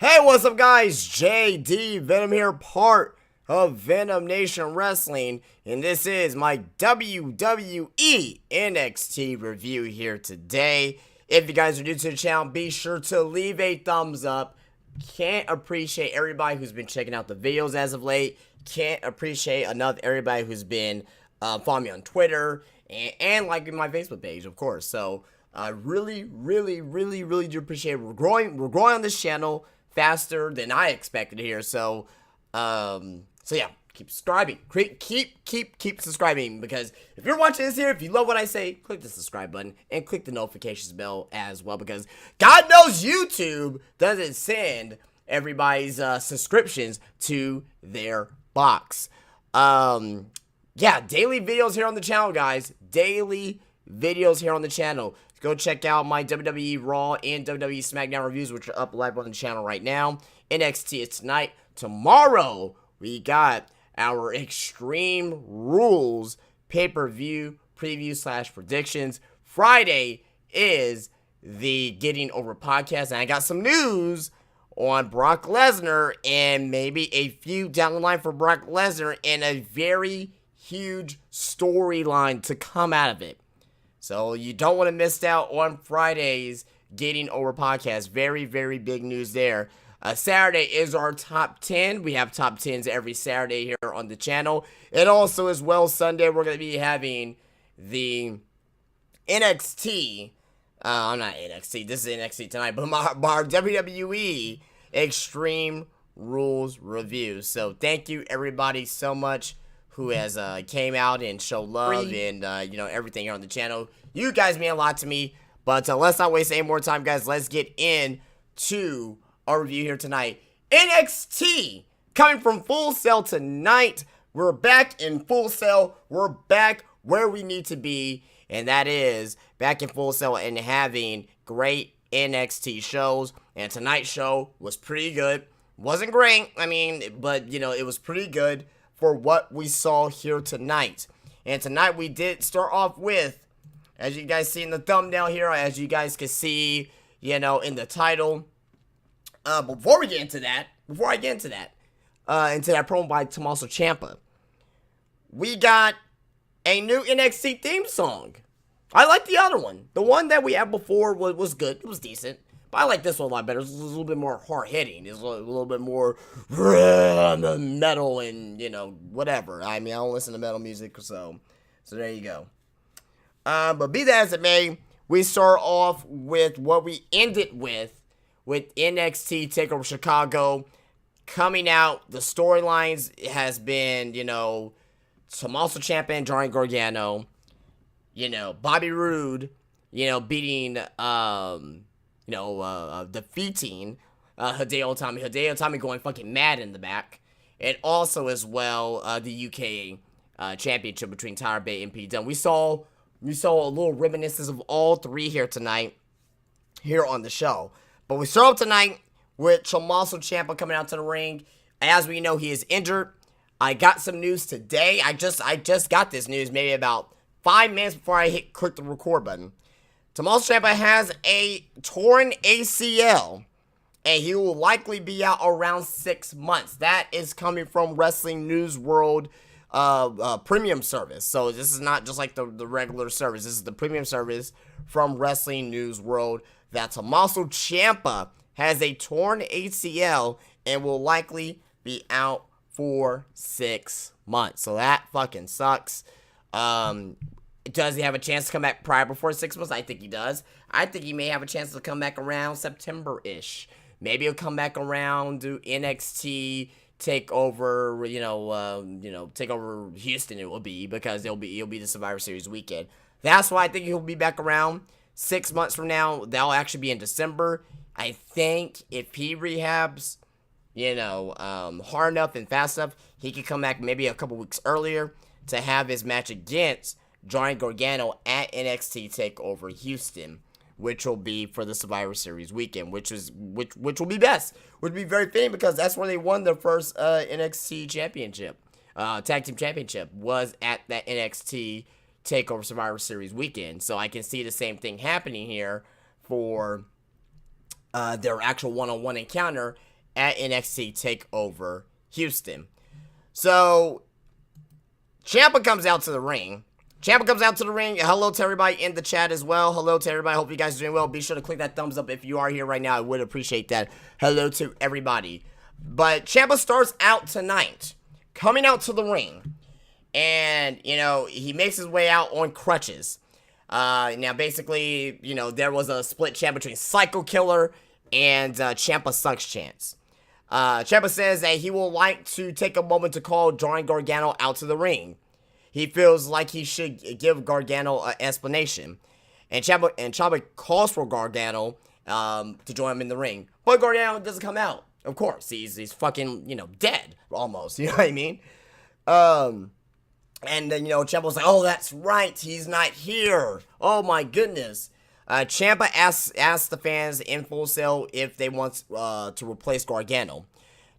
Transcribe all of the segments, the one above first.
Hey, what's up, guys? JD Venom here, part of Venom Nation Wrestling, and this is my WWE NXT review here today. If you guys are new to the channel, be sure to leave a thumbs up. Can't appreciate everybody who's been checking out the videos as of late. Can't appreciate enough everybody who's been following me on Twitter and liking my Facebook page, of course. So I really do appreciate it. We're growing on this channel faster than I expected here. So yeah, keep subscribing. Keep subscribing, because if you're watching this here, if you love what I say, click the subscribe button and click the notifications bell as well, because God knows YouTube doesn't send everybody's subscriptions to their box. Yeah, daily videos here on the channel, guys. Daily videos here on the channel. Go check out my WWE Raw and WWE SmackDown reviews, which are up live on the channel right now. NXT is tonight. Tomorrow, we got our Extreme Rules pay-per-view preview / predictions. Friday is the Getting Over podcast, and I got some news on Brock Lesnar and maybe a feud down the line for Brock Lesnar and a very huge storyline to come out of it. So you don't want to miss out on Friday's Getting Over podcast. Very big news there. Saturday is our top 10. We have top 10s every Saturday here on the channel. And also as well, Sunday we're going to be having the NXT. Not NXT. This is NXT tonight. But our WWE Extreme Rules review. So thank you everybody so much who has came out and showed love and everything here on the channel. You guys mean a lot to me, but let's not waste any more time, guys. Let's get into our review here tonight. NXT coming from Full Sail tonight. We're back in Full Sail. We're back where we need to be, and that is back in Full Sail and having great NXT shows. And tonight's show was pretty good. Wasn't great, but it was pretty good for what we saw here tonight. And tonight we did start off with, as you guys see in the thumbnail here, as you guys can see, in the title. Before I get into that promo by Tomasso Ciampa, we got a new NXT theme song. I like the other one. The one that we had before was good. It was decent. But I like this one a lot better. It's a little bit more hard-hitting. It's a little bit more metal and, whatever. I don't listen to metal music, so there you go. But be that as it may, we start off with what we ended with NXT TakeOver Chicago coming out. The storylines has been, Tomasso Ciampa and Johnny Gargano, Bobby Roode, beating, defeating Hideo Itami. Hideo Itami going fucking mad in the back. And also as well, the UK championship between Tyler Bate and Pete Dunne. We saw a little reminiscence of all three here tonight, here on the show. But we start off tonight with Tomasso Ciampa coming out to the ring. As we know, he is injured. I got some news today. I just got this news maybe about 5 minutes before I click the record button. Tomasso Ciampa has a torn ACL, and he will likely be out around 6 months. That is coming from Wrestling News World premium service. So this is not just like the regular service. This is the premium service from Wrestling News World, that Tomasso Ciampa has a torn ACL and will likely be out for 6 months. So that fucking sucks. Does he have a chance to come back prior before 6 months? I think he does. I think he may have a chance to come back around September-ish. Maybe he'll come back around, do NXT, take over, take over Houston. It will be, because he'll be the Survivor Series weekend. That's why I think he'll be back around 6 months from now. That'll actually be in December. I think if he rehabs, hard enough and fast enough, he could come back maybe a couple weeks earlier to have his match against Johnny Gargano at NXT TakeOver Houston, which will be for the Survivor Series weekend, which will be best. Would be very fitting, because that's where they won their first NXT championship, tag team championship, was at that NXT TakeOver Survivor Series weekend. So I can see the same thing happening here for their actual one-on-one encounter at NXT TakeOver Houston. So, Ciampa comes out to the ring. Hello to everybody in the chat as well. Hello to everybody. Hope you guys are doing well. Be sure to click that thumbs up if you are here right now. I would appreciate that. Hello to everybody. But Ciampa starts out tonight, coming out to the ring. And, he makes his way out on crutches. Now, basically, there was a split chat between Psycho Killer and Ciampa Sucks Chance. Ciampa says that he will like to take a moment to call Johnny Gargano out to the ring. He feels like he should give Gargano an explanation. And Ciampa calls for Gargano to join him in the ring. But Gargano doesn't come out. Of course, he's fucking, dead, almost. You know what I mean? And then, Ciampa was like, oh, that's right, he's not here. Oh, my goodness. Ciampa asks the fans in Full Sail if they want to replace Gargano.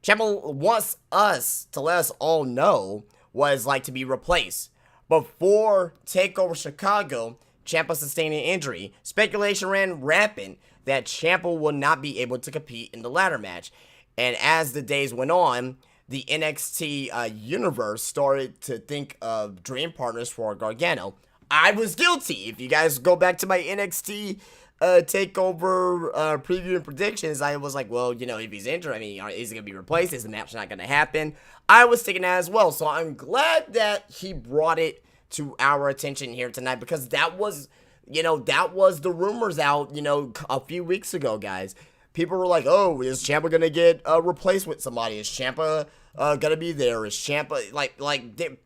Ciampa wants us to let us all know what it's like to be replaced. Before TakeOver Chicago, Ciampa sustained an injury. Speculation ran rampant that Ciampa will not be able to compete in the ladder match. And as the days went on, the NXT universe started to think of dream partners for Gargano. I was guilty. If you guys go back to my NXT TakeOver preview and predictions, I was like, well, if he's injured, is he going to be replaced? Is the match not going to happen? I was thinking that as well. So I'm glad that he brought it to our attention here tonight, because that was the rumors out, a few weeks ago, guys. People were like, oh, is Ciampa going to get replaced with somebody? Is Ciampa gonna be there? Is Ciampa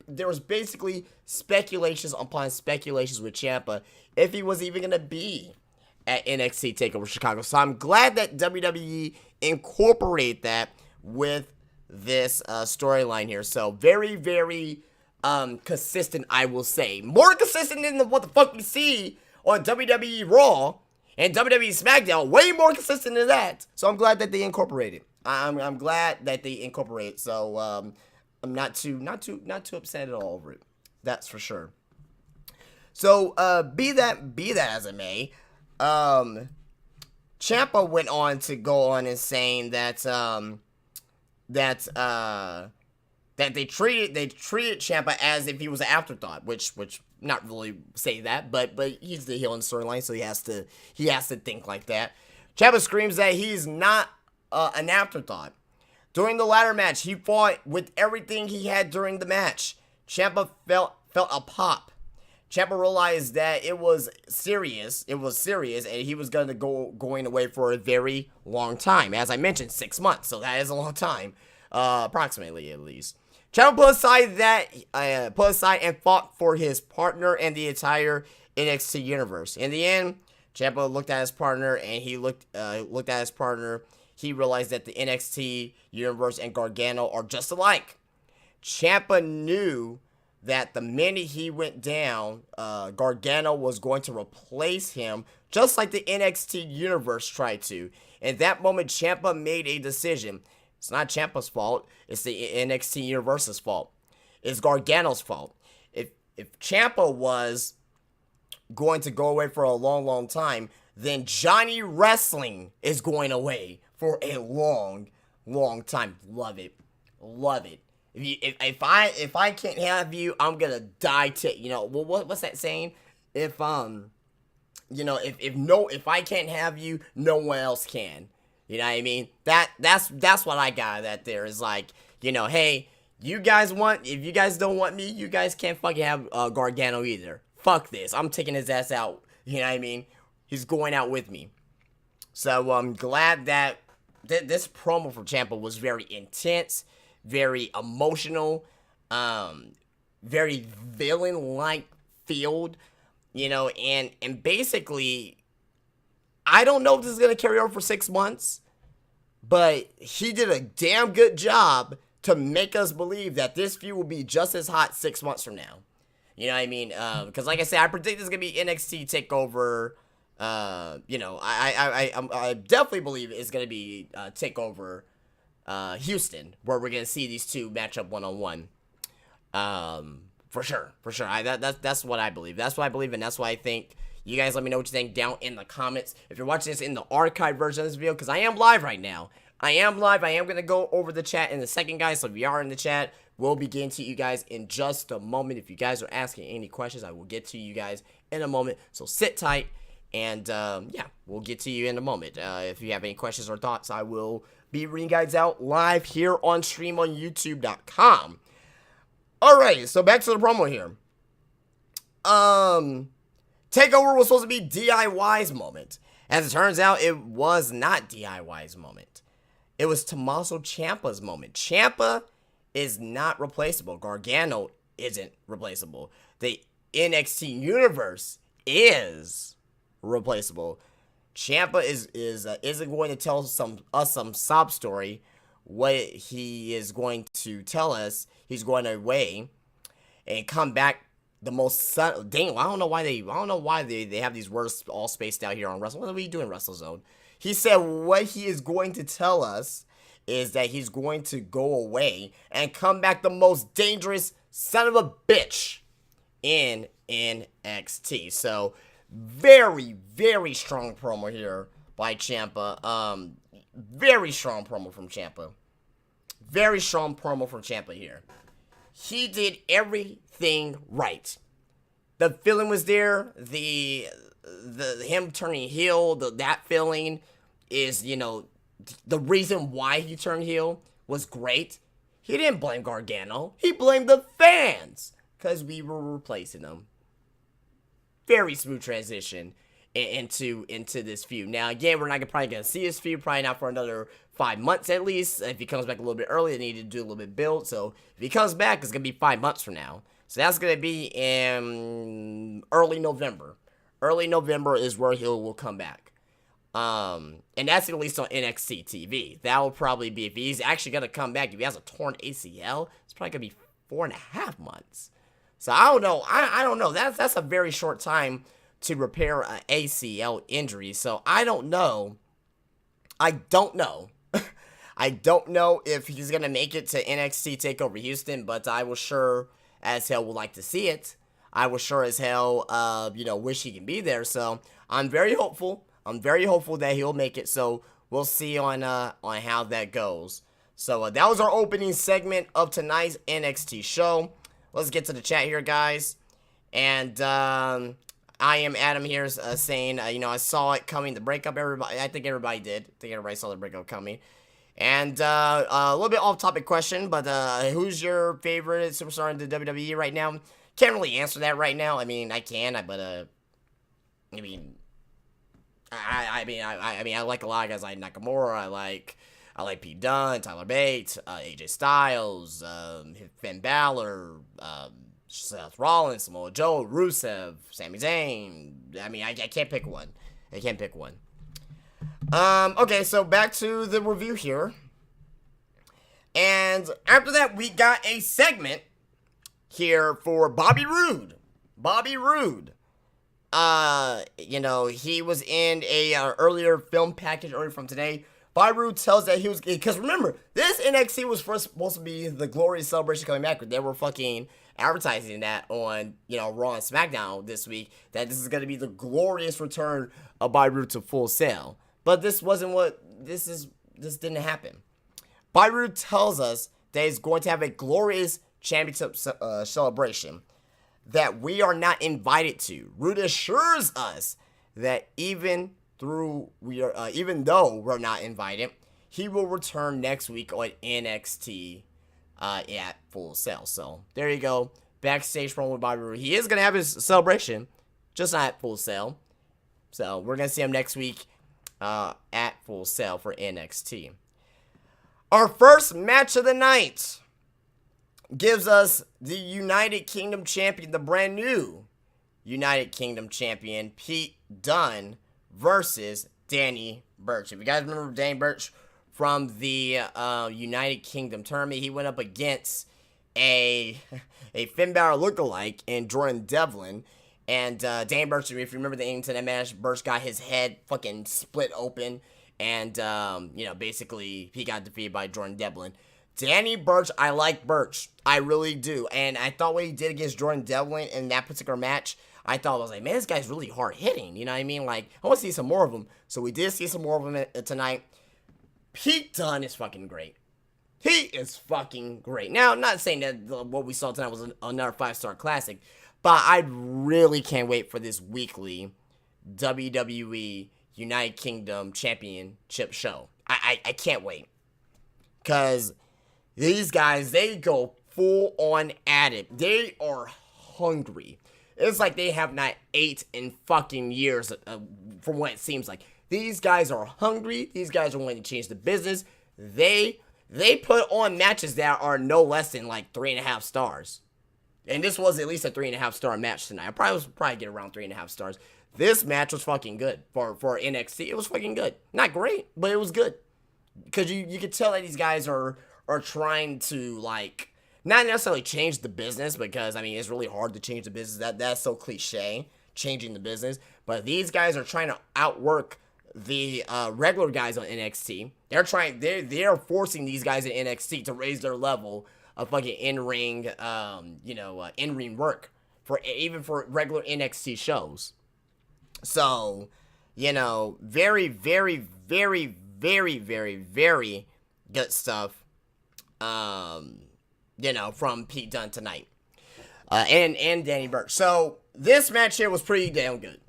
there was basically speculations upon speculations with Ciampa if he was even gonna be at NXT TakeOver Chicago. So I'm glad that WWE incorporated that with this storyline here. So very, very consistent, I will say. More consistent than what the fuck we see on WWE Raw and WWE SmackDown. Way more consistent than that. So I'm glad that they incorporated. I'm glad that they incorporate. So I'm not too upset at all over it. That's for sure. So be that as it may, Ciampa went on to go on and saying that that they treated Ciampa as if he was an afterthought, which not really say that, but he's the heel in the storyline, so he has to think like that. Ciampa screams that he's not an afterthought. During the ladder match, he fought with everything he had during the match. Ciampa felt a pop. Ciampa realized that it was serious, and he was going away for a very long time. As I mentioned, 6 months, so that is a long time, approximately at least. Ciampa put aside and fought for his partner and the entire NXT universe. In the end, Ciampa looked at his partner, and he looked at his partner. He realized that the NXT universe and Gargano are just alike. Ciampa knew that the minute he went down, Gargano was going to replace him, just like the NXT universe tried to. In that moment, Ciampa made a decision. It's not Ciampa's fault. It's the NXT universe's fault. It's Gargano's fault. If Ciampa was going to go away for a long, long time, then Johnny Wrestling is going away for a long, long time. Love it. Love it. If I can't have you, I'm gonna die what's that saying? If I can't have you, no one else can. You know what I mean? That's what I got that there is like, hey, if you guys don't want me, you guys can't fucking have Gargano either. Fuck this. I'm taking his ass out. You know what I mean? He's going out with me. So I'm glad that this promo for Ciampa was very intense, very emotional, very villain-like filled, and basically, I don't know if this is going to carry over for 6 months, but he did a damn good job to make us believe that this feud will be just as hot 6 months from now. You know what I mean? Because like I said, I predict this is going to be NXT TakeOver. I definitely believe it's going to be TakeOver Houston, where we're going to see these two match up one-on-one. For sure. That's what I believe. That's what I believe, and that's why I think. You guys let me know what you think down in the comments. If you're watching this in the archived version of this video, because I am live right now, I am live. I am going to go over the chat in a second, guys. So if you are in the chat, we'll be getting to you guys in just a moment. If you guys are asking any questions, I will get to you guys in a moment. So sit tight. And, yeah, we'll get to you in a moment. If you have any questions or thoughts, I will be reading guys out live here on stream on YouTube.com. Alright, so back to the promo here. TakeOver was supposed to be DIY's moment. As it turns out, it was not DIY's moment. It was Tomasso Ciampa's moment. Ciampa is not replaceable. Gargano isn't replaceable. The NXT universe is replaceable. Ciampa isn't going to tell us some sob story. What he is going to tell us, he's going away and come back the most dang. I don't know why they have these words all spaced out here on Wrestle. What are we doing, WrestleZone? He said what he is going to tell us is that he's going to go away and come back the most dangerous son of a bitch in NXT. So very, very strong promo here by Ciampa. Very strong promo from Ciampa. Very strong promo from Ciampa here. He did everything right. The feeling was there. The him turning heel, that feeling is, you know, the reason why he turned heel was great. He didn't blame Gargano. He blamed the fans because we were replacing them. Very smooth transition into this feud. Now, again, we're not probably going to see this feud, probably not for another 5 months at least. If he comes back a little bit early, they need to do a little bit build. So, if he comes back, it's going to be 5 months from now. So, that's going to be in early November. Early November is where he will come back. And that's at least on NXT TV. That will probably be, if he's actually going to come back, if he has a torn ACL, it's probably going to be 4.5 months. So, I don't know. I don't know. That's a very short time to repair an ACL injury. So, I don't know. I don't know if he's going to make it to NXT TakeOver Houston, but I will sure as hell would like to see it. I will sure as hell, wish he can be there. So, I'm very hopeful. I'm very hopeful that he'll make it. So, we'll see on how that goes. So, that was our opening segment of tonight's NXT show. Let's get to the chat here, guys. And, I am Adam here saying, I saw it coming, the breakup. I think everybody did. I think everybody saw the breakup coming. And a little bit off-topic question, but who's your favorite superstar in the WWE right now? Can't really answer that right now. I mean, I can, but I like a lot of guys. I like Nakamura. I like Pete Dunne, Tyler Bate, AJ Styles, Finn Balor, Seth Rollins, Samoa Joe, Rusev, Sami Zayn. I mean, I can't pick one. I can't pick one. Okay, so back to the review here. And after that, we got a segment here for Bobby Roode. Bobby Roode. He was in a earlier film package earlier from today. Bobby Roode tells that he was, because remember, this NXT was first supposed to be the glorious celebration coming back, but they were fucking advertising that on, Raw and SmackDown this week, that this is going to be the glorious return of Bobby Roode to Full Sail. But this wasn't this didn't happen. Bobby Roode tells us that he's going to have a glorious championship celebration that we are not invited to. Roode assures us that even though we're not invited, he will return next week on NXT at Full Sail. So there you go. Backstage promo with Bobby Roode. He is going to have his celebration, just not at Full Sail. So we're going to see him next week at Full Sail for NXT. Our first match of the night gives us the United Kingdom champion, the brand new United Kingdom champion, Pete Dunne, versus Danny Burch. If you guys remember Danny Burch from the United Kingdom tournament, he went up against a Finn Balor lookalike in Jordan Devlin. And Danny Burch, if you remember the ending to that match, Burch got his head fucking split open. And, basically, he got defeated by Jordan Devlin. Danny Burch, I like Burch. I really do. And I thought what he did against Jordan Devlin in that particular match, I was like, man, this guy's really hard hitting. You know what I mean? Like, I want to see some more of him. So we did see some more of him tonight. Pete Dunne is fucking great. He is fucking great. Now, I'm not saying that what we saw tonight was another 5-star classic, but I really can't wait for this weekly WWE United Kingdom Championship show. I can't wait. Because these guys, they go full on at it. They are hungry. It's like they have not ate in fucking years, from what it seems like. These guys are hungry. These guys are wanting to change the business. They put on matches that are no less than like 3.5 stars. And this was at least a 3.5 star match tonight. I probably get around 3.5 stars. This match was fucking good for NXT. It was fucking good. Not great, but it was good. Because you could tell that these guys are trying to, like, not necessarily change the business, because, I mean, it's really hard to change the business. That's so cliche, changing the business. But these guys are trying to outwork the regular guys on NXT. They're forcing these guys in NXT to raise their level of fucking in-ring, in-ring work, even for regular NXT shows. So, very, very, very, very, very, very good stuff, from Pete Dunne tonight, and Danny Burch. So, this match here was pretty damn good.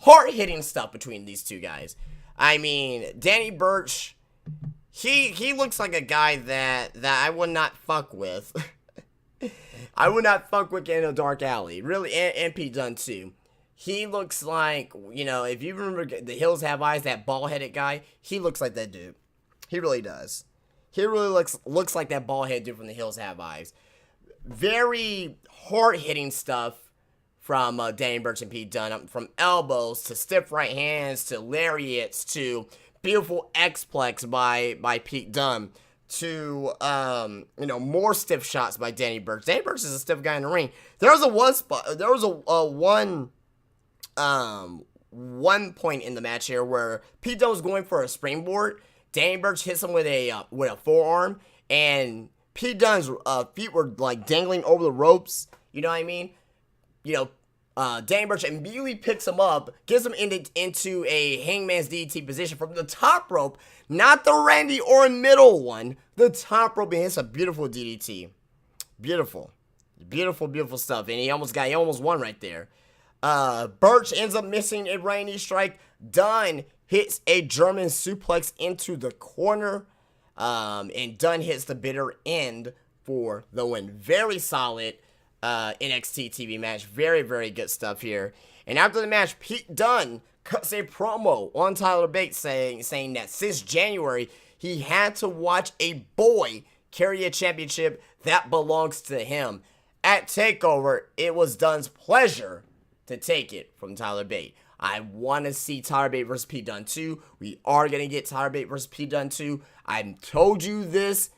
Hard-hitting stuff between these two guys. I mean, Danny Burch, he looks like a guy that I would not fuck with. I would not fuck with in a dark alley. Really, and Pete Dunne, too. He looks like, if you remember The Hills Have Eyes, that bald-headed guy, he looks like that dude. He really does. He really looks like that bald-headed dude from The Hills Have Eyes. Very hard-hitting stuff from Danny Burch and Pete Dunne. From elbows to stiff right hands to lariats to beautiful X-Plex by Pete Dunne to, more stiff shots by Danny Burch. Danny Burch is a stiff guy in the ring. There was one point in the match here where Pete Dunne was going for a springboard. Danny Burch hits him with a forearm, and Pete Dunne's feet were like dangling over the ropes. You know what I mean? Danny Burch immediately picks him up, gets him into a hangman's DDT position from the top rope, not the Randy Orton middle one, the top rope, and hits a beautiful DDT. Beautiful, beautiful, beautiful stuff. And he almost won right there. Burch ends up missing a Randy strike. Dunne hits a German suplex into the corner. And Dunne hits the bitter end for the win. Very solid NXT TV match. Very, very good stuff here. And after the match, Pete Dunne cuts a promo on Tyler Bates saying that since January, he had to watch a boy carry a championship that belongs to him. At TakeOver, it was Dunne's pleasure to take it from Tyler Bate. I want to see Tyler Bate versus Pete Dunne 2. We are going to get Tyler Bate versus Pete Dunne 2. I told you this,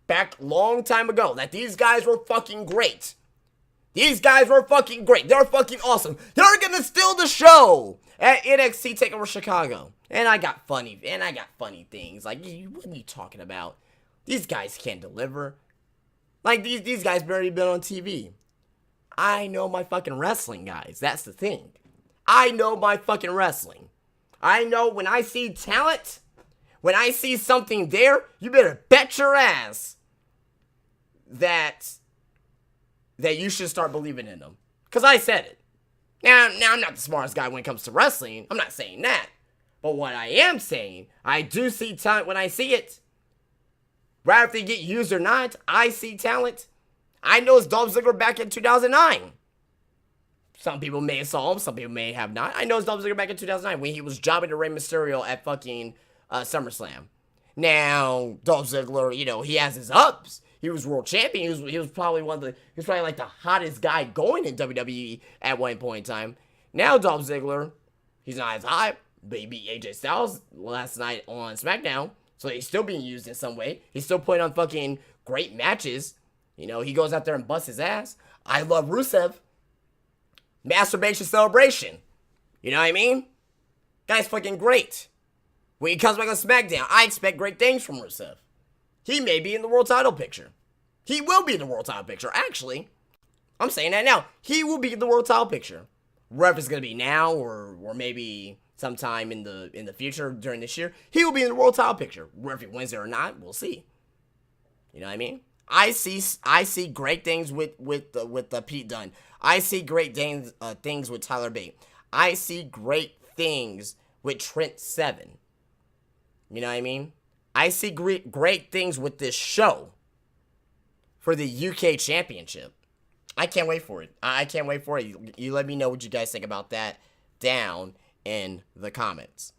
back long time ago, that these guys were fucking great. These guys were fucking great. They're fucking awesome. They're going to steal the show at NXT TakeOver Chicago. And I got funny things. Like, what are you talking about? These guys can't deliver. Like, these guys barely been on TV. I know my fucking wrestling, guys. That's the thing. I know my fucking wrestling. I know when I see talent, when I see something there, you better bet your ass that you should start believing in them. Because I said it. Now, I'm not the smartest guy when it comes to wrestling. I'm not saying that. But what I am saying, I do see talent when I see it. Right if they get used or not, I see talent. I know it's Dolph Ziggler back in 2009. Some people may have saw him, some people may have not. I know it's Dolph Ziggler back in 2009 when he was jobbing to Rey Mysterio at fucking SummerSlam. Now, Dolph Ziggler, he has his ups. He was world champion. He was probably like the hottest guy going in WWE at one point in time. Now, Dolph Ziggler, he's not as hot, but he beat AJ Styles last night on SmackDown. So he's still being used in some way. He's still putting on fucking great matches. He goes out there and busts his ass. I love Rusev. Masturbation Celebration. You know what I mean? Guy's fucking great. When he comes back on SmackDown, I expect great things from Rusev. He may be in the world title picture. He will be in the world title picture. Actually, I'm saying that now. He will be in the world title picture. Whether it's going to be now or maybe sometime in the future during this year, he will be in the world title picture. Whether he wins it or not, we'll see. You know what I mean? I see great things with Pete Dunne. I see great things with Tyler Bate. I see great things with Trent Seven. You know what I mean? I see great things with this show for the UK Championship. I can't wait for it. I can't wait for it. You let me know what you guys think about that down in the comments.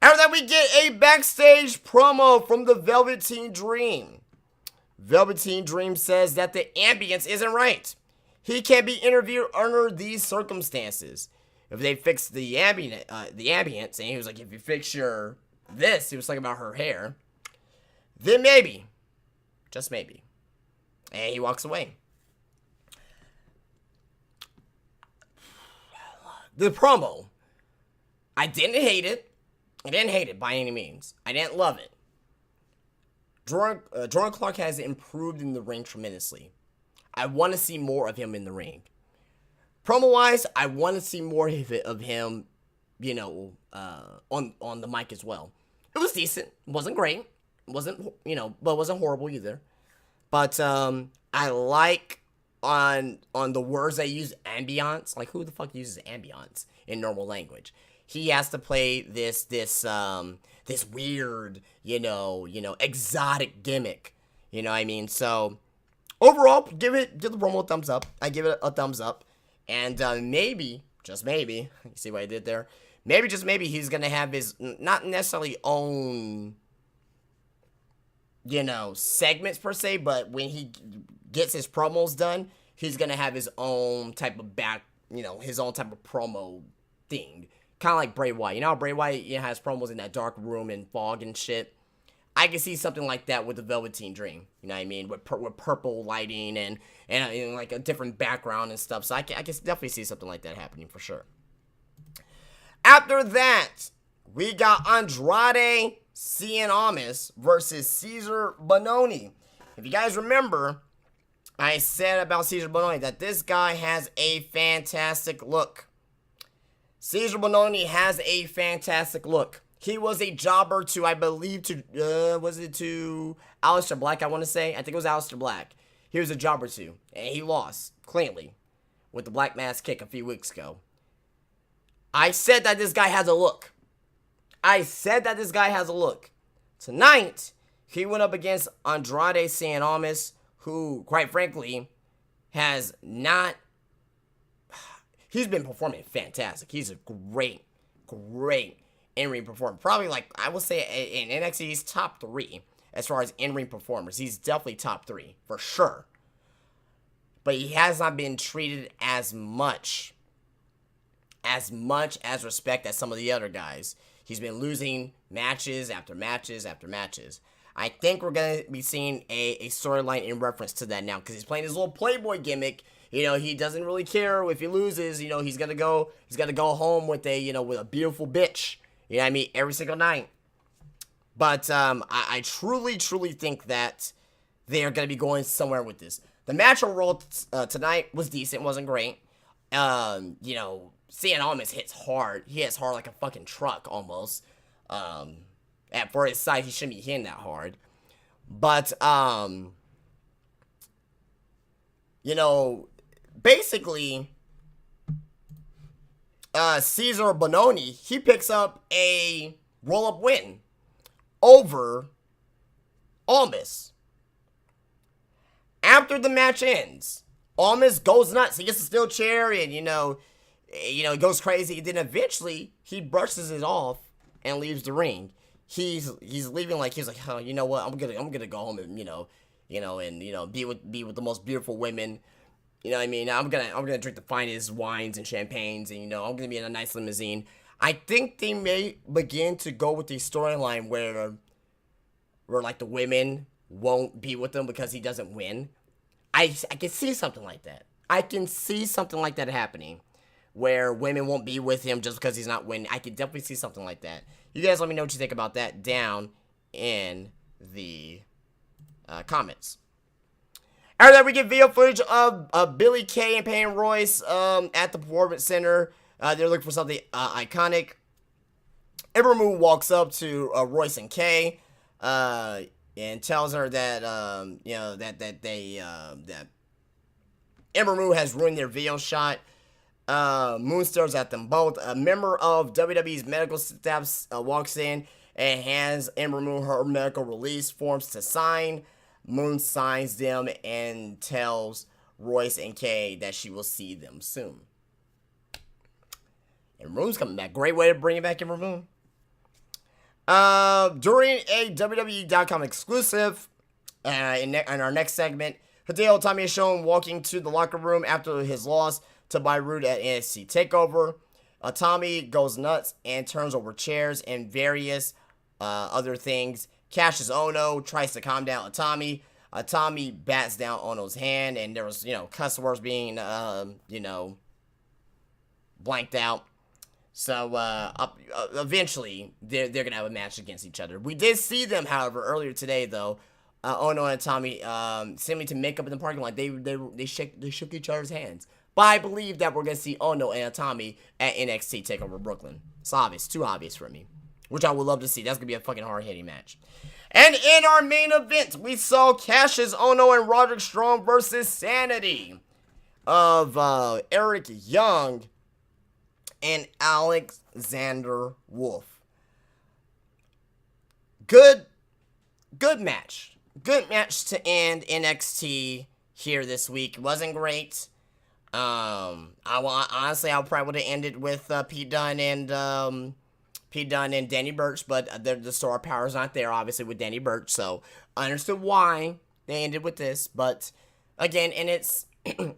After that, we get a backstage promo from the Velveteen Dream. Velveteen Dream says that the ambience isn't right. He can't be interviewed under these circumstances. If they fix the ambience, and he was like, if you fix your this, he was talking about her hair, then maybe, just maybe. And he walks away. The promo, I didn't hate it. I didn't hate it by any means. I didn't love it. Jordan Clark has improved in the ring tremendously. I want to see more of him in the ring. Promo-wise, I want to see more of him, you know, on the mic as well. It was decent. It wasn't great. It wasn't, you know, but it wasn't horrible either. But I like on the words they use, ambiance. Like, who the fuck uses ambiance in normal language? He has to play this weird, you know, exotic gimmick. You know what I mean? So overall, give the promo a thumbs up. I give it a thumbs up. And maybe, just maybe, you see what I did there? Maybe, just maybe, he's going to have his, not necessarily own, you know, segments per se, but when he gets his promos done, he's going to have his own type of his own type of promo thing. Kind of like Bray Wyatt. You know how Bray Wyatt has promos in that dark room and fog and shit? I can see something like that with the Velveteen Dream. You know what I mean? With purple lighting and like a different background and stuff. So I can definitely see something like that happening for sure. After that, we got Andrade Cien versus Cesar Bononi. If you guys remember, I said about Cesar Bononi that this guy has a fantastic look. Cesar Bononi has a fantastic look. He was a jobber to, I believe, to Aleister Black, I want to say. I think it was Aleister Black. He was a jobber to, and he lost cleanly with the Black Mass kick a few weeks ago. I said that this guy has a look. Tonight, he went up against Andrade Cien, who, quite frankly, has not... He's been performing fantastic. He's a great in-ring performer. Probably, like, I would say in NXT, he's top 3 as far as in-ring performers. He's definitely top 3, for sure. But he has not been treated as much as respect as some of the other guys. He's been losing matches after matches after matches. I think we're going to be seeing a storyline in reference to that now, because he's playing his little Playboy gimmick. You know, he doesn't really care if he loses. You know, he's gonna go home with a beautiful bitch. You know what I mean? Every single night. But I truly think that they are gonna be going somewhere with this. The match overall tonight was decent, wasn't great. You know, Cien hits hard. He hits hard like a fucking truck almost. For his size, he shouldn't be hitting that hard. But you know, basically, Cesar Bononi, he picks up a roll-up win over Almas. After the match ends, Almas goes nuts. He gets a steel chair and, you know, he goes crazy. And then eventually, he brushes it off and leaves the ring. He's leaving like, he's like, oh, you know what? I'm gonna go home and, be with the most beautiful women. You know what I mean? I'm gonna drink the finest wines and champagnes, and I'm gonna be in a nice limousine. I think they may begin to go with the storyline where like the women won't be with him because he doesn't win. I can see something like that. I can see something like that happening, where women won't be with him just because he's not winning. I can definitely see something like that. You guys let me know what you think about that down in the comments. After that, we get video footage of Billy Kay and Peyton Royce at the Performance Center. They're looking for something iconic. Ember Moon walks up to Royce and Kay, and tells her that that Ember Moon has ruined their video shot. Moon stares at them both. A member of WWE's medical staff walks in and hands Ember Moon her medical release forms to sign. Moon signs them and tells Royce and Kay that she will see them soon. And Moon's coming back. Great way to bring it back, Ember Moon. During a WWE.com exclusive, in our next segment, Hideo Itami is shown walking to the locker room after his loss to Roode at NXT TakeOver. Itami goes nuts and turns over chairs and various other things. Cashes Ohno, tries to calm down Itami. Itami bats down Ohno's hand, and there was, cuss words being, blanked out. So, eventually, they're going to have a match against each other. We did see them, however, earlier today, though. Ohno and Itami seeming to make up in the parking lot. They shook each other's hands. But I believe that we're going to see Ohno and Itami at NXT TakeOver Brooklyn. It's obvious. Too obvious for me. Which I would love to see. That's going to be a fucking hard-hitting match. And in our main event, we saw Cassius Ohno and Roderick Strong versus Sanity of Eric Young and Alexandra Wolf. Good match. Good match to end NXT here this week. It wasn't great. Honestly, I probably would have ended with Pete Dunne and Danny Burch, but the star power's not there, obviously, with Danny Burch, so I understood why they ended with this, but again, and it's,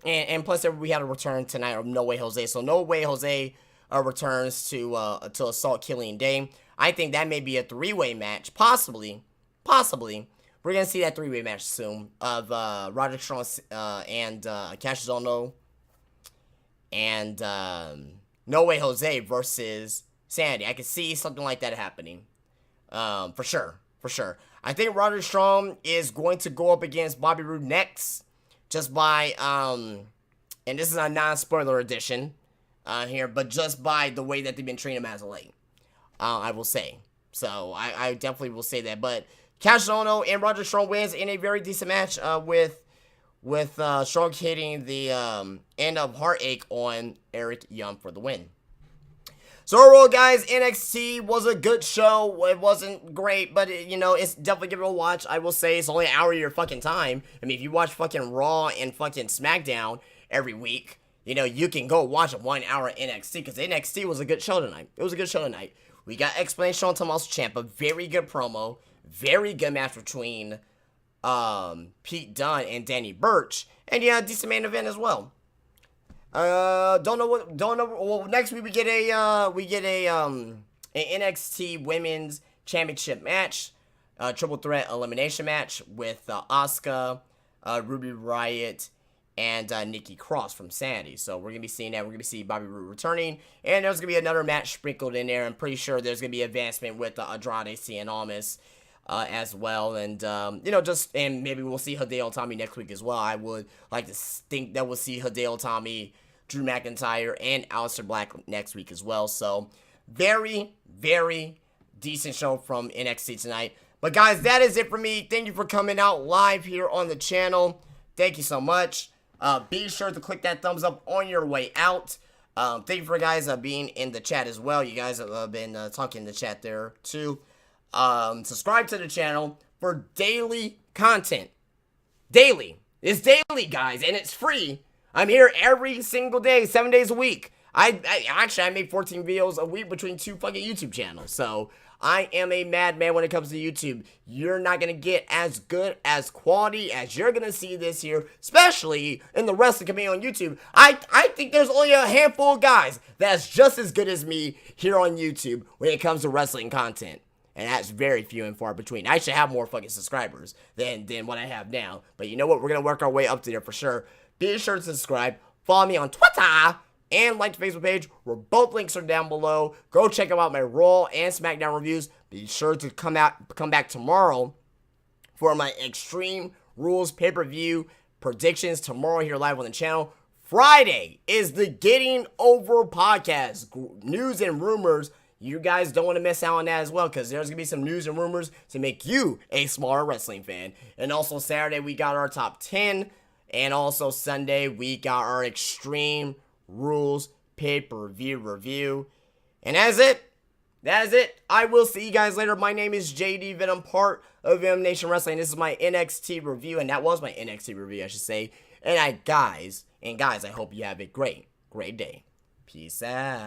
and plus we had a return tonight of No Way Jose, so No Way Jose returns to Assault Killing Day. I think that may be a three-way match, possibly. We're going to see that three-way match soon of Roderick Strong and Cassius Ohno and No Way Jose versus Sanity. I can see something like that happening. For sure. I think Roderick Strong is going to go up against Bobby Roode next. Just by, and this is a non-spoiler edition here, but just by the way that they've been treating him as of late. I will say. So, I definitely will say that. But Cassius Ohno and Roderick Strong wins in a very decent match with Strong hitting the end of Heartache on Eric Young for the win. So overall, guys, NXT was a good show. It wasn't great, but it's definitely give it a watch. I will say it's only an hour of your fucking time. I mean, if you watch fucking Raw and fucking SmackDown every week, you can go watch a 1 hour NXT, because NXT was a good show tonight. It was a good show tonight. We got explanation on Tomasso Ciampa, very good promo, very good match between Pete Dunne and Danny Burch, and yeah, decent main event as well. Well, next week we get an NXT Women's Championship match, triple threat elimination match with Asuka, Ruby Riott, and Nikki Cross from Sanity. So we're gonna be seeing that. We're gonna see Bobby Roode returning, and there's gonna be another match sprinkled in there. I'm pretty sure there's gonna be advancement with Andrade Cien Almas as well, and and maybe we'll see Hideo Itami next week as well. I would like to think that we'll see Hideo Itami, Drew McIntyre, and Aleister Black next week as well. So very, very decent show from NXT tonight. But guys, that is it for me. Thank you for coming out live here on the channel. Thank you so much. Be sure to click that thumbs up on your way out. Thank you for guys being in the chat as well. You guys have been talking in the chat there too. Subscribe to the channel for daily content. Daily. It's daily, guys, and it's free. I'm here every single day, 7 days a week. I make 14 videos a week between 2 fucking YouTube channels. So I am a madman when it comes to YouTube. You're not going to get as good as quality as you're going to see this here, especially in the wrestling community on YouTube. I think there's only a handful of guys that's just as good as me here on YouTube when it comes to wrestling content. And that's very few and far between. I should have more fucking subscribers than what I have now. But you know what? We're going to work our way up to there for sure. Be sure to subscribe. Follow me on Twitter. And like the Facebook page, where both links are down below. Go check out my Raw and SmackDown reviews. Be sure to come back tomorrow for my Extreme Rules pay-per-view predictions tomorrow here live on the channel. Friday is the Getting Over podcast. News and rumors You guys don't want to miss out on that as well, because there's going to be some news and rumors to make you a smarter wrestling fan. And also Saturday, we got our top 10. And also Sunday, we got our Extreme Rules pay-per-view review. And that's it. That is it. I will see you guys later. My name is JD Venom, part of Venom Nation Wrestling. This is my NXT review, and that was my NXT review, I should say. And guys, I hope you have a great day. Peace out.